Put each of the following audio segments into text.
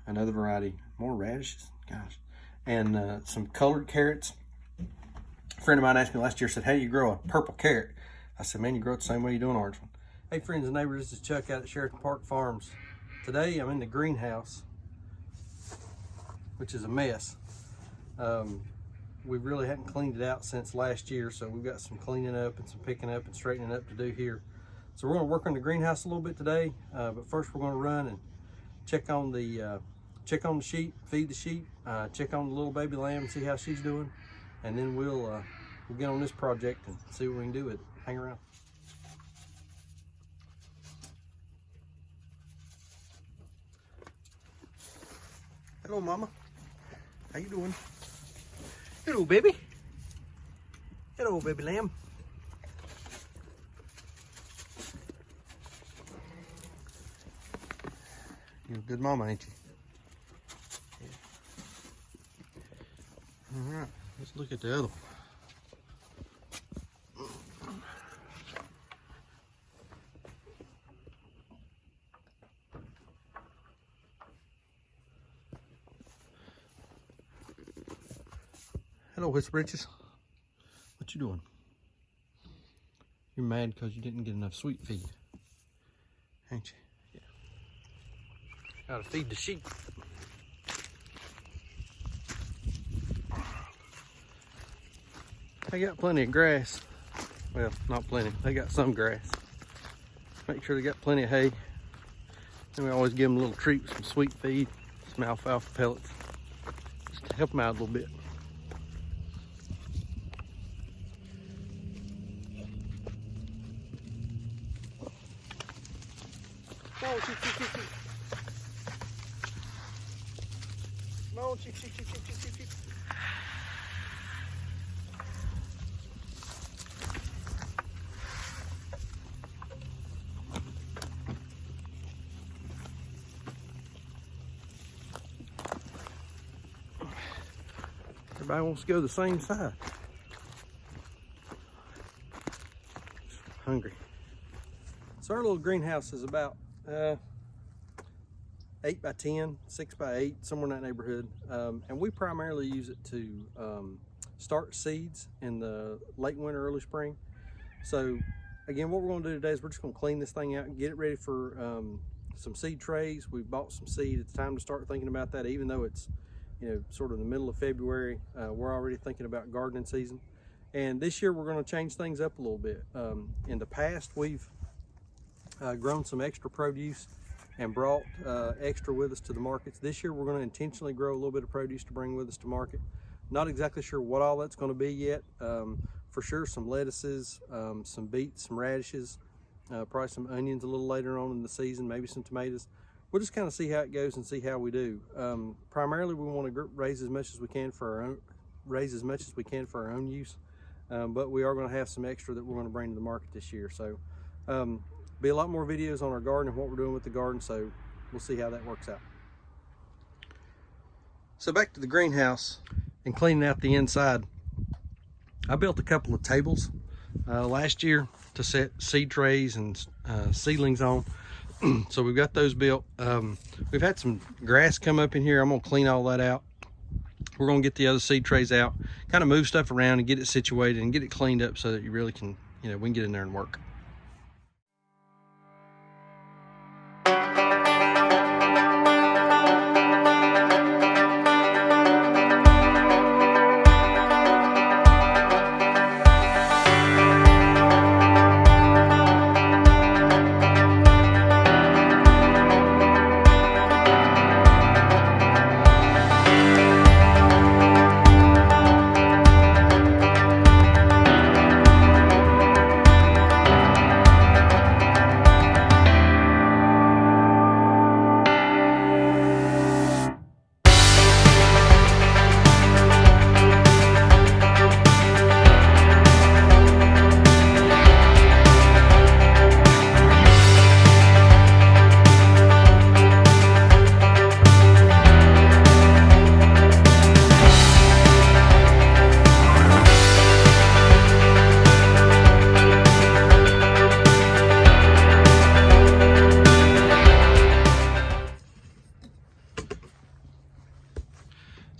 another variety, more radishes, gosh, and some colored carrots. A friend of mine asked me last year, said, how do you grow a purple carrot? I said, man, you grow it the same way you do an orange one. Hey friends and neighbors, this is Chuck out at Sheraton Park Farms. Today I'm in the greenhouse, which is a mess. We really hadn't cleaned it out since last year, so we've got some cleaning up and some picking up and straightening up to do here. So we're going to work on the greenhouse a little bit today, but first we're going to run and check on the sheep, feed the sheep, check on the little baby lamb and see how she's doing, and then we'll get on this project and see what we can do with it. Hang around. Hello, Mama. How you doing? Hello, baby. Hello, baby lamb. You're a good mama, ain't you? Yeah. All right, let's look at the other one. Hello, Whisper Britches. What you doing? You're mad because you didn't get enough sweet feed, ain't you? Yeah. Gotta feed the sheep. They got plenty of grass. Well, not plenty. They got some grass. Make sure they got plenty of hay. And we always give them a little treat with some sweet feed, some alfalfa pellets, just to help them out a little bit. Come on, sheep, sheep, sheep, sheep. Come on, sheep, sheep, sheep, sheep, sheep, sheep, sheep. Everybody wants to go the same side. Hungry. So our little greenhouse is about 8 by 10, 6 by 8, somewhere in that neighborhood. And we primarily use it to start seeds in the late winter, early spring. So again, what we're gonna do today is we're just gonna clean this thing out and get it ready for some seed trays. We bought some seed. It's time to start thinking about that, even though it's, you know, sort of the middle of February. We're already thinking about gardening season. And this year we're gonna change things up a little bit. In the past, we've grown some extra produce and brought extra with us to the markets. This year we're going to intentionally grow a little bit of produce to bring with us to market. Not exactly sure what all that's going to be yet. For sure some lettuces, some beets, some radishes, probably some onions a little later on in the season, maybe some tomatoes. We'll just kind of see how it goes and see how we do. Primarily we want to raise as much as we can for our own use, but we are going to have some extra that we're going to bring to the market this year. So be a lot more videos on our garden and what we're doing with the garden, so we'll see how that works out. So back to the greenhouse and cleaning out the inside. I built a couple of tables last year to set seed trays and seedlings on. So we've got those built. We've had some grass come up in here. I'm gonna clean all that out. We're gonna get the other seed trays out, kind of move stuff around and get it situated and get it cleaned up so that you really can, you know, we can get in there and work.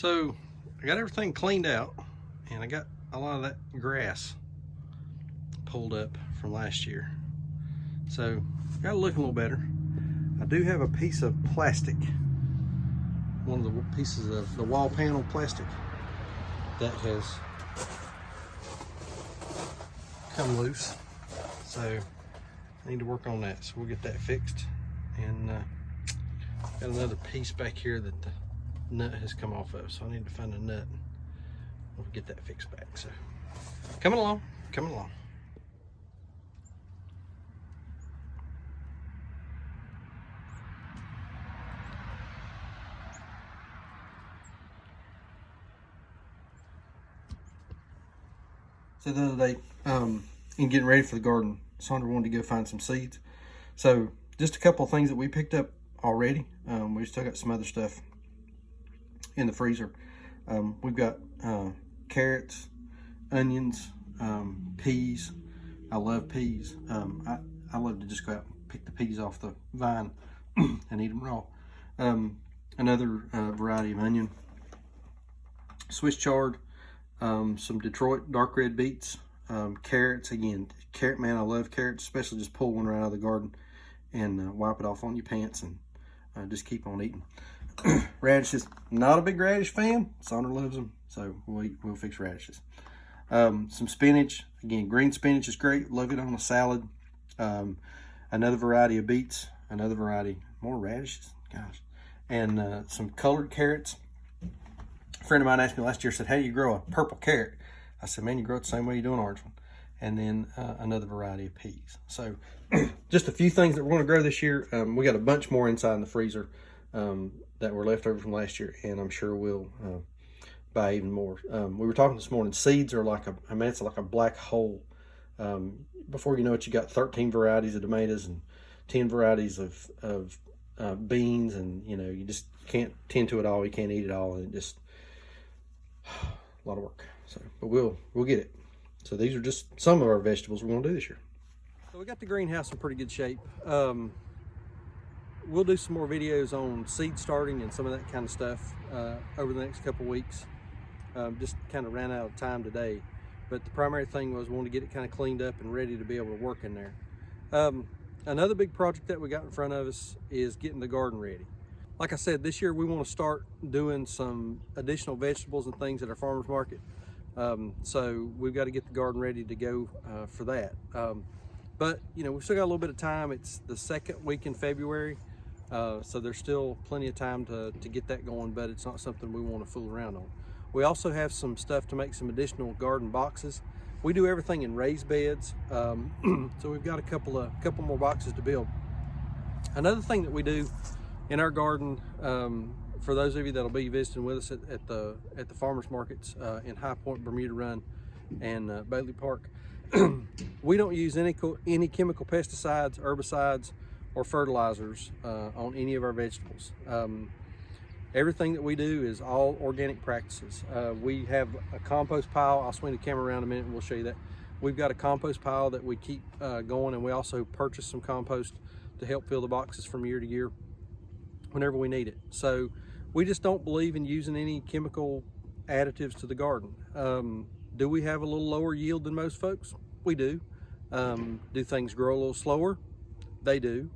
So I got everything cleaned out, and I got a lot of that grass pulled up from last year. So got it looking a little better. I do have a piece of plastic, one of the pieces of the wall panel plastic that has come loose. So I need to work on that. So we'll get that fixed. And got another piece back here that the nut has come off of. So I need to find a nut and we'll get that fixed back. So coming along, coming along. So the other day, in getting ready for the garden, Sandra wanted to go find some seeds. So just a couple of things that we picked up already. We still got some other stuff in the freezer. We've got carrots, onions, peas. I love peas. I love to just go out and pick the peas off the vine and eat them raw. Another variety of onion, Swiss chard, some Detroit dark red beets, carrots. Again, carrot man, I love carrots, especially just pull one right out of the garden and wipe it off on your pants and just keep on eating. Radishes, not a big radish fan. Sandra loves them, so we'll fix radishes. Some spinach, again, green spinach is great, love it on a salad. Another variety of beets, another variety, more radishes, gosh. And some colored carrots. A friend of mine asked me last year, said, how do you grow a purple carrot? I said, man, you grow it the same way you do an orange one. And then another variety of peas. So just a few things that we're going to grow this year. We got a bunch more inside in the freezer that were left over from last year, and I'm sure we'll buy even more. We were talking this morning, seeds are like it's like a black hole. Before you know it, you got 13 varieties of tomatoes and 10 varieties of beans, and you just can't tend to it all. You can't eat it all, and it just a lot of work. So, but we'll get it. So these are just some of our vegetables we're going to do this year. So we got the greenhouse in pretty good shape. We'll do some more videos on seed starting and some of that kind of stuff over the next couple weeks. Just kind of ran out of time today, but the primary thing was we wanted to get it kind of cleaned up and ready to be able to work in there. Another big project that we got in front of us is getting the garden ready. Like I said, this year we want to start doing some additional vegetables and things at our farmer's market. So we've got to get the garden ready to go for that. But we've still got a little bit of time. It's the second week in February, so there's still plenty of time to get that going, but it's not something we want to fool around on. We also have some stuff to make some additional garden boxes. We do everything in raised beds, so we've got a couple more boxes to build. Another thing that we do in our garden, for those of you that'll be visiting with us at the farmers markets in High Point, Bermuda Run, and Bailey Park, we don't use any chemical pesticides, herbicides, or fertilizers on any of our vegetables. Everything that we do is all organic practices. We have a compost pile. I'll swing the camera around a minute and we'll show you that. We've got a compost pile that we keep going, and we also purchase some compost to help fill the boxes from year to year whenever we need it. So we just don't believe in using any chemical additives to the garden. Do we have a little lower yield than most folks? We do. Do things grow a little slower? They do.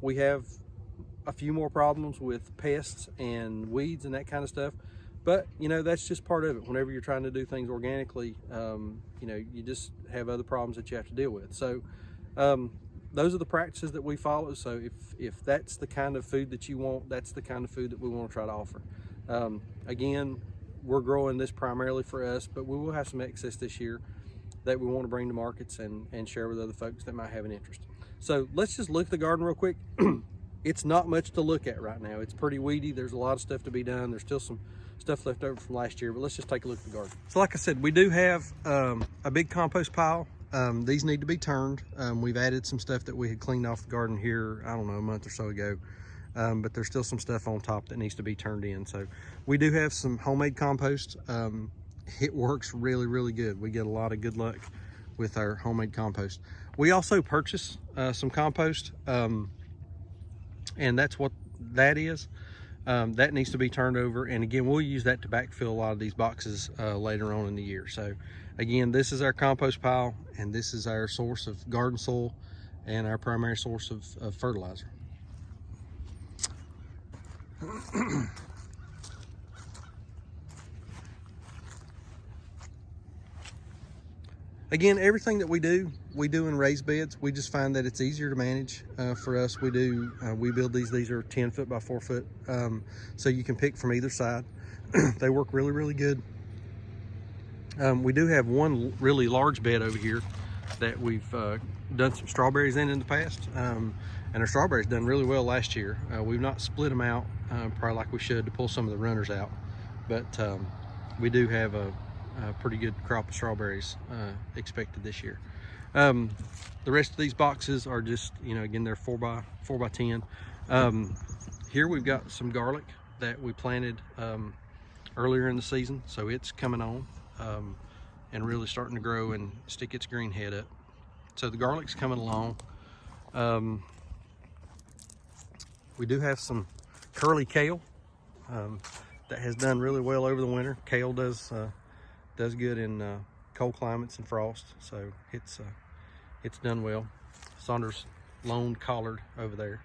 We have a few more problems with pests and weeds and that kind of stuff, but that's just part of it. Whenever you're trying to do things organically, you just have other problems that you have to deal with. So those are the practices that we follow. So if that's the kind of food that you want, that's the kind of food that we want to try to offer. Again, we're growing this primarily for us, but we will have some excess this year that we want to bring to markets and share with other folks that might have an interest. So let's just look at the garden real quick. It's not much to look at right now. It's pretty weedy. There's a lot of stuff to be done. There's still some stuff left over from last year, but let's just take a look at the garden. So like I said, we do have a big compost pile. These need to be turned. We've added some stuff that we had cleaned off the garden here, I don't know, a month or so ago. But there's still some stuff on top that needs to be turned in. So we do have some homemade compost. It works really, really good. We get a lot of good luck with our homemade compost. We also purchase some compost, and that's what that is. that needs to be turned over. And again, we'll use that to backfill a lot of these boxes later on in the year. So again, this is our compost pile, and this is our source of garden soil and our primary source of fertilizer. Again, everything that we do in raised beds. We just find that it's easier to manage for us. We build these are 10 foot by 4 foot, so you can pick from either side. They work really, really good. We do have one really large bed over here that we've done some strawberries in the past, and our strawberries done really well last year. We've not split them out probably like we should to pull some of the runners out, but we do have a pretty good crop of strawberries expected this year. The rest of these boxes are just, again, they're 4 by 10. Here we've got some garlic that we planted earlier in the season, so it's coming on and really starting to grow and stick its green head up. So the garlic's coming along. We do have some curly kale that has done really well over the winter. Kale does good in cold climates and frost, so it's done well. Saunders lone collard over there,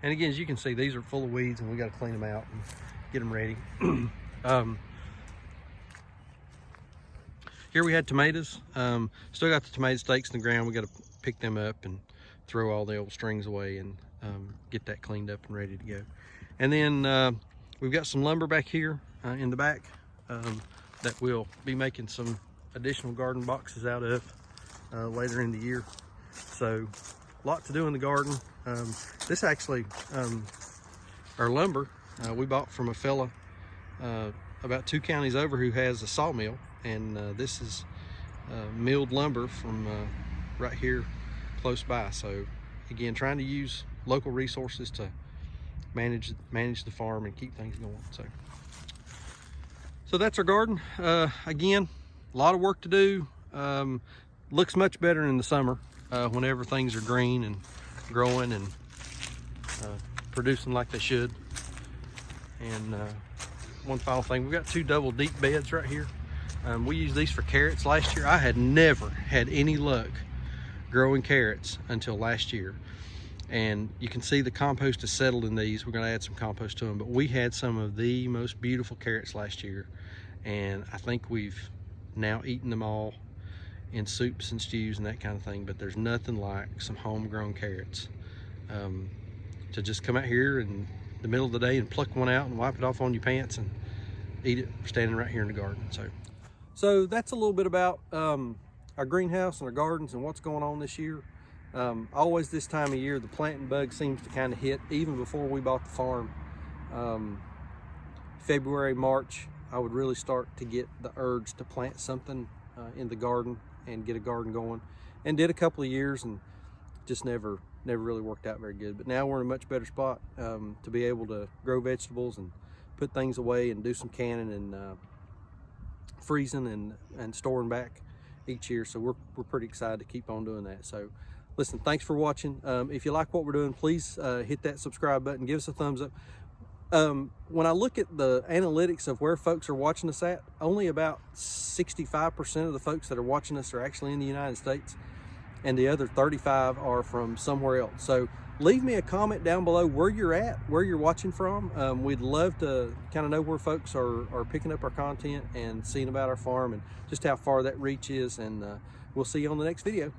and again, as you can see, these are full of weeds, and we got to clean them out and get them ready. Here we had tomatoes. Still got the tomato stakes in the ground. We got to pick them up and throw all the old strings away and get that cleaned up and ready to go. And then we've got some lumber back here in the back that we'll be making some additional garden boxes out of later in the year. So a lot to do in the garden. This actually, our lumber, we bought from a fella about 2 counties over who has a sawmill, and this is milled lumber from right here close by. So again, trying to use local resources to manage the farm and keep things going. So that's our garden. Again, a lot of work to do. Looks much better in the summer whenever things are green and growing and producing like they should. And one final thing, we've got 2 double deep beds right here. We used these for carrots last year. I had never had any luck growing carrots until last year. And you can see the compost is settled in these. We're gonna add some compost to them, but we had some of the most beautiful carrots last year, and I think we've now eaten them all in soups and stews and that kind of thing. But there's nothing like some homegrown carrots to just come out here in the middle of the day and pluck one out and wipe it off on your pants and eat it standing right here in the garden. So that's a little bit about our greenhouse and our gardens and what's going on this year. Always this time of year, the planting bug seems to kind of hit even before we bought the farm. February, March, I would really start to get the urge to plant something in the garden and get a garden going, and did a couple of years and just never really worked out very good. But now we're in a much better spot to be able to grow vegetables and put things away and do some canning and freezing and storing back each year. So we're pretty excited to keep on doing that. So listen, thanks for watching. If you like what we're doing, please hit that subscribe button, give us a thumbs up. When I look at the analytics of where folks are watching us at, only about 65% of the folks that are watching us are actually in the United States, and the other 35 are from somewhere else. So leave me a comment down below where you're at, where you're watching from. We'd love to kind of know where folks are picking up our content and seeing about our farm and just how far that reach is. And we'll see you on the next video.